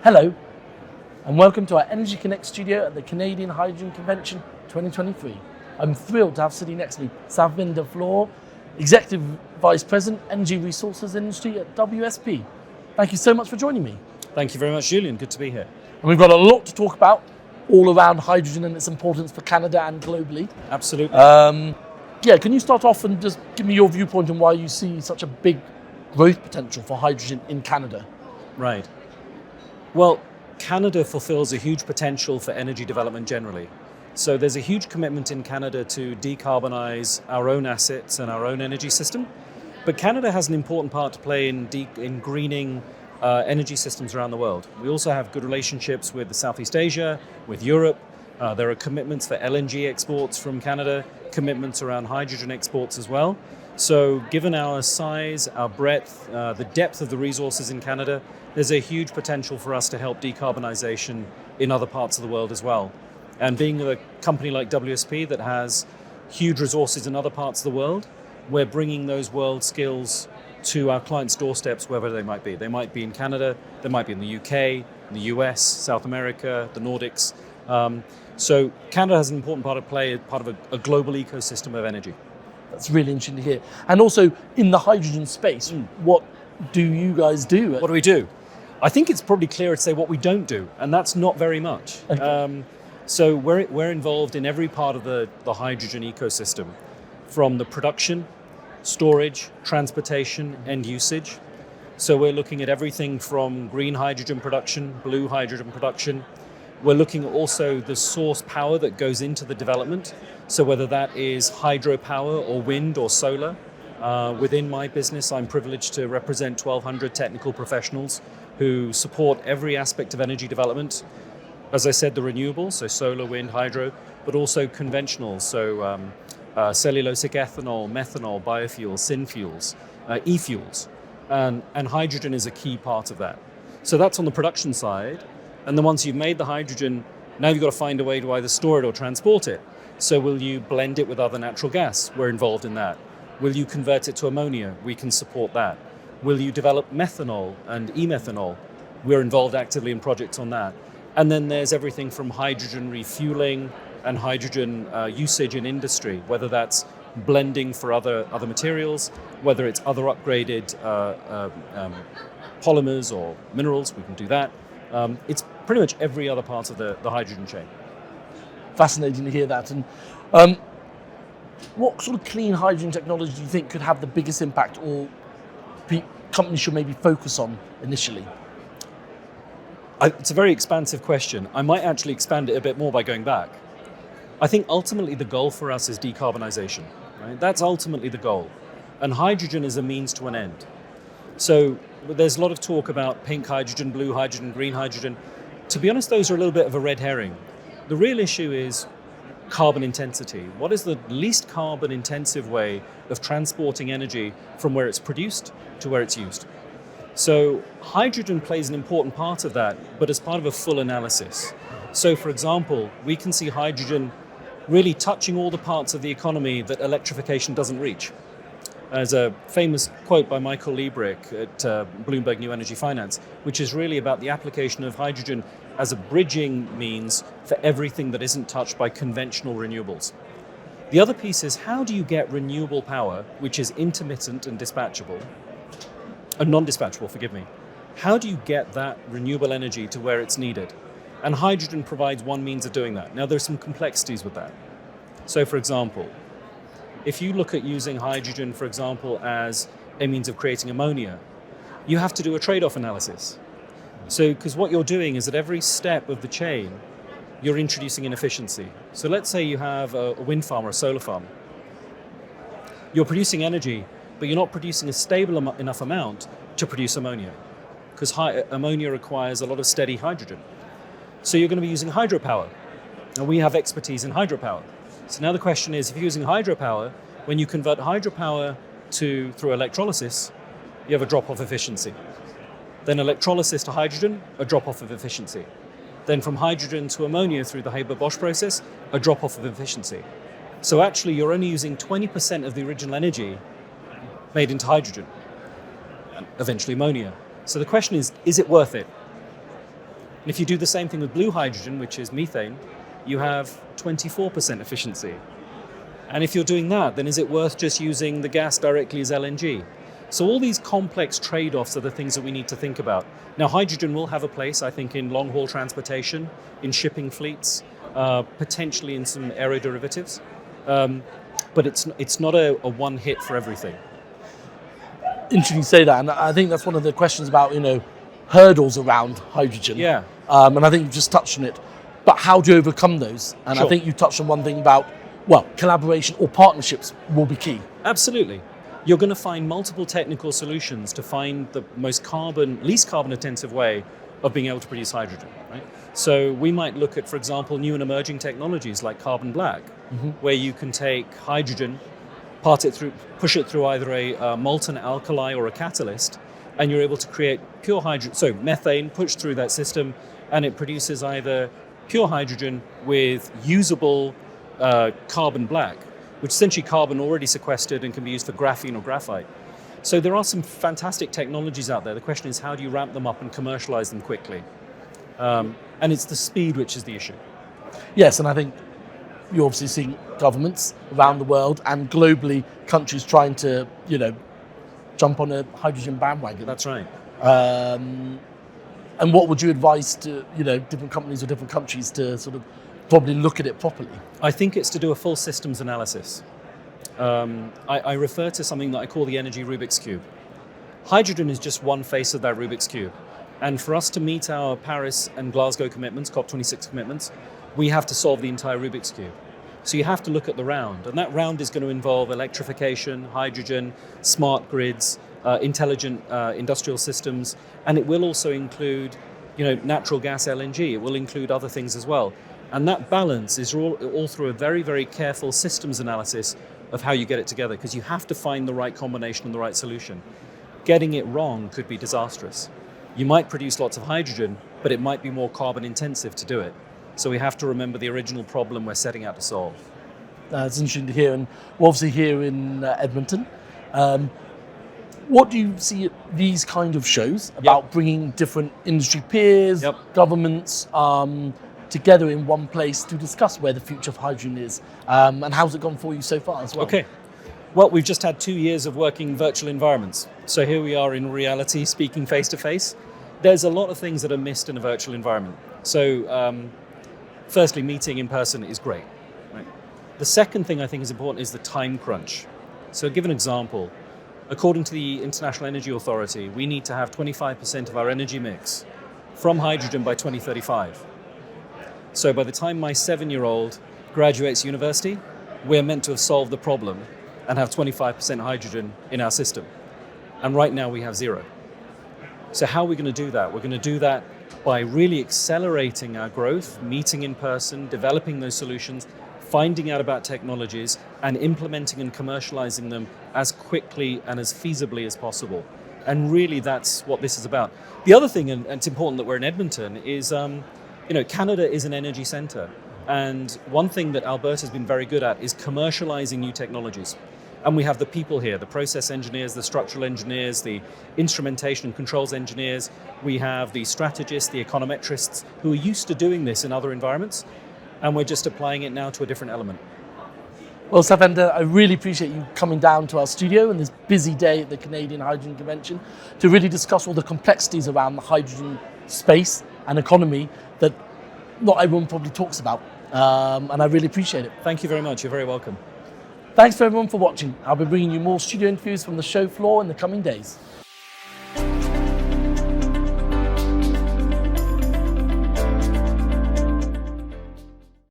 Hello, and welcome to our Energy Connect studio at the Canadian Hydrogen Convention 2023. I'm thrilled to have sitting next to me Satvinder Flore, Executive Vice President, Energy Resources Industry at WSP. Thank you so much for joining me. Thank you very much, Julian. Good to be here. And we've got a lot to talk about all around hydrogen and its importance for Canada and globally. Absolutely. Can you start off and just give me your viewpoint on why you see such a big growth potential for hydrogen in Canada? Right. Well, Canada fulfills a huge potential for energy development generally. So there's a huge commitment in Canada to decarbonize our own assets and our own energy system. But Canada has an important part to play in greening energy systems around the world. We also have good relationships with Southeast Asia, with Europe. There are commitments for LNG exports from Canada, commitments around hydrogen exports as well. So given our size, our breadth, the depth of the resources in Canada, there's a huge potential for us to help decarbonization in other parts of the world as well. And being a company like WSP that has huge resources in other parts of the world, we're bringing those world skills to our clients' doorsteps, wherever they might be. They might be in Canada, they might be in the UK, in the US, South America, the Nordics. So Canada has an important part to play, part of a global ecosystem of energy. That's really interesting to hear. And also in the hydrogen space, what do you guys do? What do we do? I think it's probably clearer to say what we don't do, and that's not very much. Okay. So we're involved in every part of the hydrogen ecosystem, from the production, storage, transportation, and usage. So we're looking at everything from green hydrogen production, blue hydrogen production. We're looking at also the source power that goes into the development. So whether that is hydropower or wind or solar. Within my business, I'm privileged to represent 1,200 technical professionals who support every aspect of energy development. As I said, the renewables, so solar, wind, hydro, but also conventional, so cellulosic ethanol, methanol, biofuels, synfuels, e-fuels, and hydrogen is a key part of that. So that's on the production side, and then once you've made the hydrogen, now you've got to find a way to either store it or transport it. So will you blend it with other natural gas? We're involved in that. Will you convert it to ammonia? We can support that. Will you develop methanol and e-methanol? We're involved actively in projects on that. And then there's everything from hydrogen refueling and hydrogen usage in industry, whether that's blending for other materials, whether it's other upgraded polymers or minerals, we can do that. It's pretty much every other part of the hydrogen chain. Fascinating to hear that. And what sort of clean hydrogen technology do you think could have the biggest impact, or companies should maybe focus on initially? It's a very expansive question. I might actually expand it a bit more by going back. I think ultimately the goal for us is decarbonization, right? That's ultimately the goal. And hydrogen is a means to an end. So there's a lot of talk about pink hydrogen, blue hydrogen, green hydrogen. To be honest, those are a little bit of a red herring. The real issue is carbon intensity. What is the least carbon intensive way of transporting energy from where it's produced to where it's used? So hydrogen plays an important part of that, but as part of a full analysis. So for example, we can see hydrogen really touching all the parts of the economy that electrification doesn't reach. There's a famous quote by Michael Liebrich at Bloomberg New Energy Finance, which is really about the application of hydrogen as a bridging means for everything that isn't touched by conventional renewables. The other piece is, how do you get renewable power, which is intermittent and non-dispatchable, forgive me. How do you get that renewable energy to where it's needed? And hydrogen provides one means of doing that. Now, there's some complexities with that. So, for example, if you look at using hydrogen, for example, as a means of creating ammonia, you have to do a trade-off analysis. So, because what you're doing is at every step of the chain, you're introducing inefficiency. So let's say you have a wind farm or a solar farm. You're producing energy, but you're not producing a stable enough amount to produce ammonia, because ammonia requires a lot of steady hydrogen. So you're going to be using hydropower. Now we have expertise in hydropower. So now the question is, if you're using hydropower, when you convert hydropower through electrolysis, you have a drop-off efficiency. Then electrolysis to hydrogen, a drop-off of efficiency. Then from hydrogen to ammonia through the Haber-Bosch process, a drop-off of efficiency. So actually you're only using 20% of the original energy made into hydrogen, and eventually ammonia. So the question is it worth it? And if you do the same thing with blue hydrogen, which is methane, you have 24% efficiency. And if you're doing that, then is it worth just using the gas directly as LNG? So all these complex trade-offs are the things that we need to think about. Now, hydrogen will have a place, I think, in long-haul transportation, in shipping fleets, potentially in some aeroderivatives. But it's not a one hit for everything. Interesting you say that, and I think that's one of the questions about, hurdles around hydrogen. Yeah. And I think you've just touched on it. But how do you overcome those? And Sure. I think you touched on one thing about, collaboration or partnerships will be key. Absolutely. You're going to find multiple technical solutions to find the least carbon intensive way of being able to produce hydrogen, right? So we might look at, for example, new and emerging technologies like carbon black, where you can take hydrogen, push it through either a molten alkali or a catalyst, and you're able to create pure hydrogen. So methane pushed through that system, and it produces either pure hydrogen with usable carbon black, which is essentially carbon already sequestered and can be used for graphene or graphite. So there are some fantastic technologies out there. The question is, how do you ramp them up and commercialize them quickly? And it's the speed which is the issue. Yes, and I think you're obviously seeing governments around the world and globally countries trying to, jump on a hydrogen bandwagon. That's right. And what would you advise to, different companies or different countries to sort of probably look at it properly? I think it's to do a full systems analysis. I refer to something that I call the energy Rubik's Cube. Hydrogen is just one face of that Rubik's Cube. And for us to meet our Paris and Glasgow commitments, COP26 commitments, we have to solve the entire Rubik's Cube. So you have to look at the round. And that round is going to involve electrification, hydrogen, smart grids, intelligent industrial systems. And it will also include, natural gas LNG. It will include other things as well. And that balance is all through a very, very careful systems analysis of how you get it together, because you have to find the right combination and the right solution. Getting it wrong could be disastrous. You might produce lots of hydrogen, but it might be more carbon intensive to do it. So we have to remember the original problem we're setting out to solve. It's interesting to hear, and we're obviously here in Edmonton. What do you see at these kind of shows about bringing different industry peers, governments, together in one place to discuss where the future of hydrogen is, and how's it gone for you so far as well? Okay. Well, we've just had 2 years of working virtual environments. So here we are in reality, speaking face to face. There's a lot of things that are missed in a virtual environment. So firstly, meeting in person is great. Right? The second thing I think is important is the time crunch. So give an example. According to the International Energy Authority, we need to have 25% of our energy mix from hydrogen by 2035. So by the time my 7-year-old graduates university, we're meant to have solved the problem and have 25% hydrogen in our system. And right now we have 0. So how are we going to do that? We're going to do that by really accelerating our growth, meeting in person, developing those solutions, finding out about technologies, and implementing and commercializing them as quickly and as feasibly as possible. And really that's what this is about. The other thing, and it's important that we're in Edmonton, is Canada is an energy center. And one thing that Alberta has been very good at is commercializing new technologies. And we have the people here, the process engineers, the structural engineers, the instrumentation and controls engineers. We have the strategists, the econometrists, who are used to doing this in other environments. And we're just applying it now to a different element. Well, Satvinder, I really appreciate you coming down to our studio on this busy day at the Canadian Hydrogen Convention to really discuss all the complexities around the hydrogen space and economy that not everyone probably talks about. And I really appreciate it. Thank you very much. You're very welcome. Thanks for everyone for watching. I'll be bringing you more studio interviews from the show floor in the coming days.